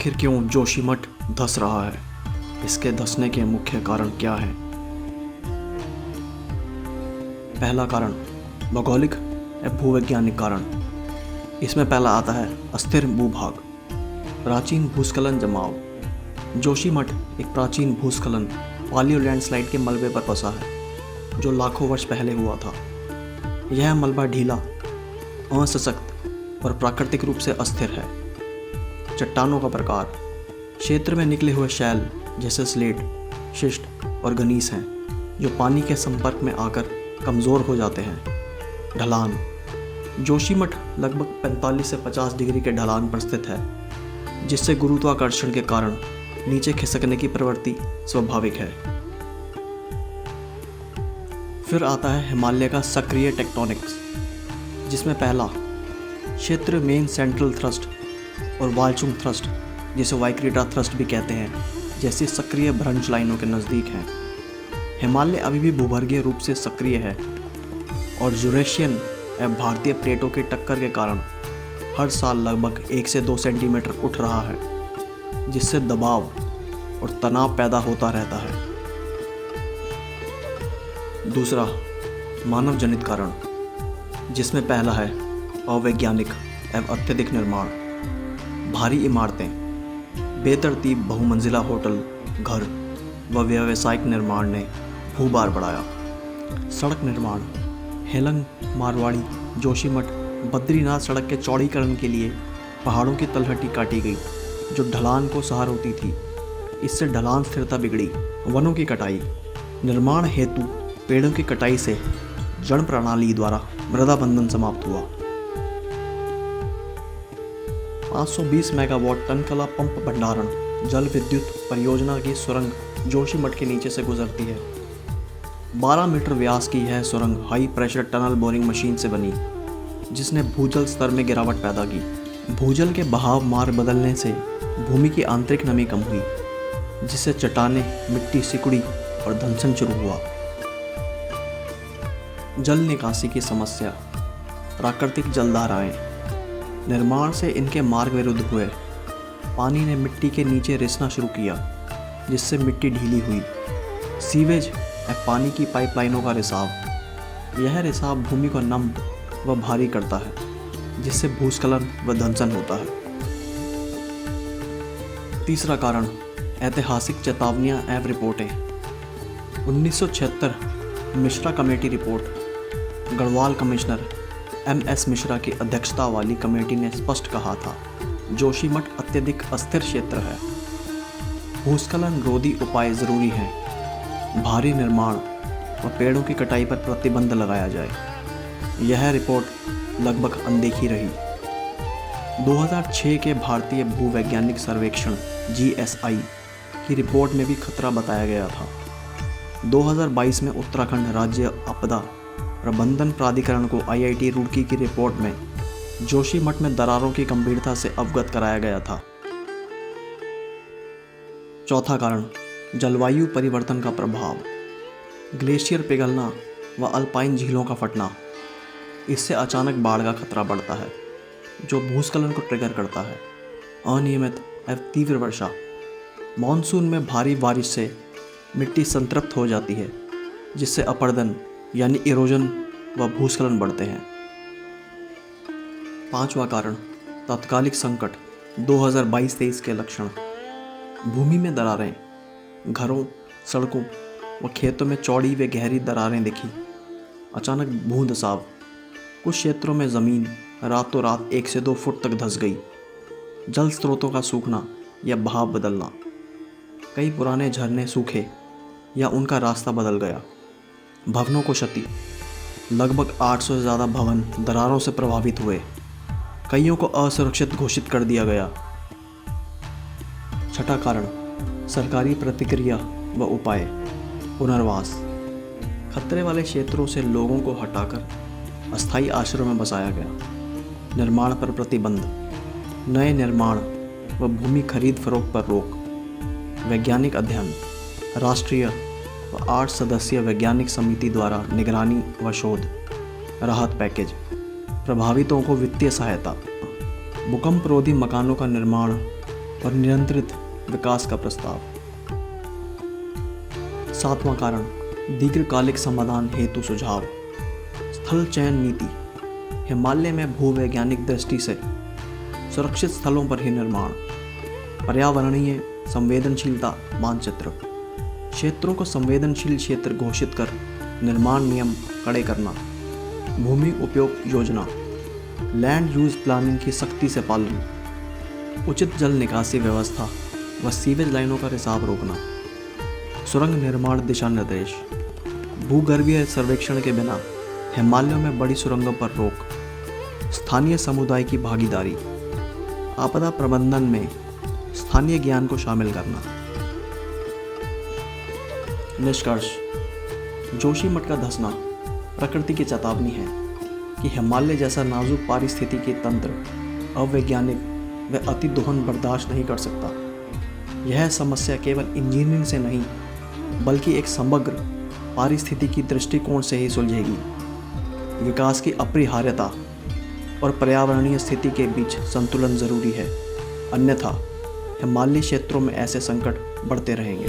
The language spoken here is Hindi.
आखिर क्यों जोशीमठ धंस रहा है? इसके धंसने के मुख्य कारण क्या हैं? पहला कारण भौगोलिक या भूवैज्ञानिक कारण। इसमें पहला आता है अस्थिर भूभाग, प्राचीन भूस्खलन जमाव। जोशीमठ एक प्राचीन भूस्खलन पालियो लैंडस्लाइड के मलबे पर बसा है, जो लाखों वर्ष पहले हुआ था। यह मलबा ढीला, असशक्त और प्राकृतिक रूप से अस्थिर है। चट्टानों का प्रकार, क्षेत्र में निकले हुए शैल जैसे स्लेट, शिस्ट और गनीस हैं, जो पानी के संपर्क में आकर कमज़ोर हो जाते हैं। ढलान, जोशीमठ लगभग 45 से 50 डिग्री के ढलान पर स्थित है, जिससे गुरुत्वाकर्षण के कारण नीचे खिसकने की प्रवृत्ति स्वाभाविक है। फिर आता है हिमालय का सक्रिय टेक्टोनिक्स, जिसमें पहला क्षेत्र मेन सेंट्रल थ्रस्ट और वालचुंग थ्रस्ट, जिसे वाइक्रीटा थ्रस्ट भी कहते हैं, जैसी सक्रिय भ्रंश लाइनों के नज़दीक हैं। हिमालय अभी भी भूभर्गीय रूप से सक्रिय है और यूरेशियन एवं भारतीय प्लेटों की टक्कर के कारण हर साल लगभग 1 से 2 सेंटीमीटर उठ रहा है, जिससे दबाव और तनाव पैदा होता रहता है। दूसरा मानव जनित कारण, जिसमें पहला है अवैज्ञानिक एवं अत्यधिक निर्माण। भारी इमारतें, बेतरतीब बहुमंजिला होटल, घर व व्यावसायिक निर्माण ने भूभार बढ़ाया। सड़क निर्माण, हेलंग, मारवाड़ी, जोशीमठ, बद्रीनाथ सड़क के चौड़ीकरण के लिए पहाड़ों की तलहटी काटी गई, जो ढलान को सहार होती थी। इससे ढलान स्थिरता बिगड़ी। वनों की कटाई, निर्माण हेतु पेड़ों की कटाई से जड़ प्रणाली द्वारा मृदा बंधन समाप्त हुआ। 520 मेगावाट टनकला पंप भंडारण जल विद्युत परियोजना की सुरंग जोशीमठ के नीचे से गुजरती है। 12 मीटर व्यास की यह सुरंग high pressure tunnel boring machine से बनी, जिसने भूजल स्तर में गिरावट पैदा की। भूजल के बहाव मार्ग बदलने से भूमि की आंतरिक नमी कम हुई, जिससे चट्टानें, मिट्टी सिकुड़ी और धंसन शुरू हुआ। जल निकासी की समस्या, प्राकृतिक जलधाराएं, निर्माण से इनके मार्ग विरुद्ध हुए। पानी ने मिट्टी के नीचे रिसना शुरू किया, जिससे मिट्टी ढीली हुई। सीवेज या पानी की पाइपलाइनों का रिसाव, यह रिसाव भूमि को नम व भारी करता है, जिससे भूस्खलन व धंसन होता है। तीसरा कारण ऐतिहासिक चेतावनियां एवं रिपोर्टें। 1976 Mishra committee report, Garhwal commissioner MS Mishra की अध्यक्षता वाली कमेटी ने स्पष्ट कहा था, जोशीमठ अत्यधिक अस्थिर क्षेत्र है। भूस्खलन रोधी उपाय जरूरी हैं। भारी निर्माण व पेड़ों की कटाई पर प्रतिबंध लगाया जाए। यह रिपोर्ट लगभग अनदेखी रही। 2006 के भारतीय भूवैज्ञानिक सर्वेक्षण GSI की रिपोर्ट में भी खतरा बताया गया था। 2022 में उत्तराखंड राज्य आपदा प्रबंधन प्राधिकरण को IIT रुड़की की रिपोर्ट में जोशीमठ में दरारों की गंभीरता से अवगत कराया गया था। चौथा कारण जलवायु परिवर्तन का प्रभाव, ग्लेशियर पिघलना व अल्पाइन झीलों का फटना। इससे अचानक बाढ़ का खतरा बढ़ता है, जो भूस्खलन को ट्रिगर करता है। अनियमित एवं तीव्र वर्षा, मानसून में भारी बारिश से मिट्टी संतृप्त हो जाती है, जिससे अपरदन यानी इरोजन व भूस्खलन बढ़ते हैं। पांचवा कारण तात्कालिक संकट 2022-23 के लक्षण। भूमि में दरारें, घरों, सड़कों व खेतों में चौड़ी व गहरी दरारें दिखी। अचानक भूधंसाव, कुछ क्षेत्रों में ज़मीन रातों रात 1 से 2 फुट तक धंस गई। जल स्रोतों का सूखना या बहाव बदलना, कई पुराने झरने सूखे या उनका रास्ता बदल गया। भवनों को क्षति, लगभग 800 से ज़्यादा भवन दरारों से प्रभावित हुए। कईयों को असुरक्षित घोषित कर दिया गया। छठा कारण सरकारी प्रतिक्रिया व उपाय। पुनर्वास, खतरे वाले क्षेत्रों से लोगों को हटाकर अस्थायी आश्रय में बसाया गया। निर्माण पर प्रतिबंध, नए निर्माण व भूमि खरीद फरोख्त पर रोक। वैज्ञानिक अध्ययन, राष्ट्रीय व 8 सदस्यीय वैज्ञानिक समिति द्वारा निगरानी व शोध। राहत पैकेज, प्रभावितों को वित्तीय सहायता। भूकंप रोधी मकानों का निर्माण और नियंत्रित विकास का प्रस्ताव। 7वां कारण, दीर्घकालिक समाधान हेतु सुझाव। स्थल चयन नीति। हिमालय में भूवैज्ञानिक दृष्टि से सुरक्षित स्थलों पर ही निर्माण। पर्यावरणीय संवेदनशीलता मानचित्र। क्षेत्रों को संवेदनशील क्षेत्र घोषित कर निर्माण नियम कड़े करना। भूमि उपयोग योजना। लैंड यूज प्लानिंग की सख्ती से पालन। उचित जल निकासी व्यवस्था व सीवेज लाइनों का रिसाव रोकना। सुरंग निर्माण दिशा निर्देश। भूगर्भीय सर्वेक्षण के बिना हिमालयों में बड़ी सुरंगों पर रोक। स्थानीय समुदाय की भागीदारी। आपदा प्रबंधन में स्थानीय ज्ञान को शामिल करना। निष्कर्ष, जोशीमठ का धंसना प्रकृति की चेतावनी है कि हिमालय जैसा नाजुक पारिस्थितिकी तंत्र अवैज्ञानिक व अति दोहन बर्दाश्त नहीं कर सकता। यह समस्या केवल इंजीनियरिंग से नहीं बल्कि एक समग्र पारिस्थितिकी दृष्टिकोण से ही सुलझेगी। विकास की अपरिहार्यता और पर्यावरणीय स्थिति के बीच संतुलन जरूरी है, अन्यथा हिमालयी क्षेत्रों में ऐसे संकट बढ़ते रहेंगे।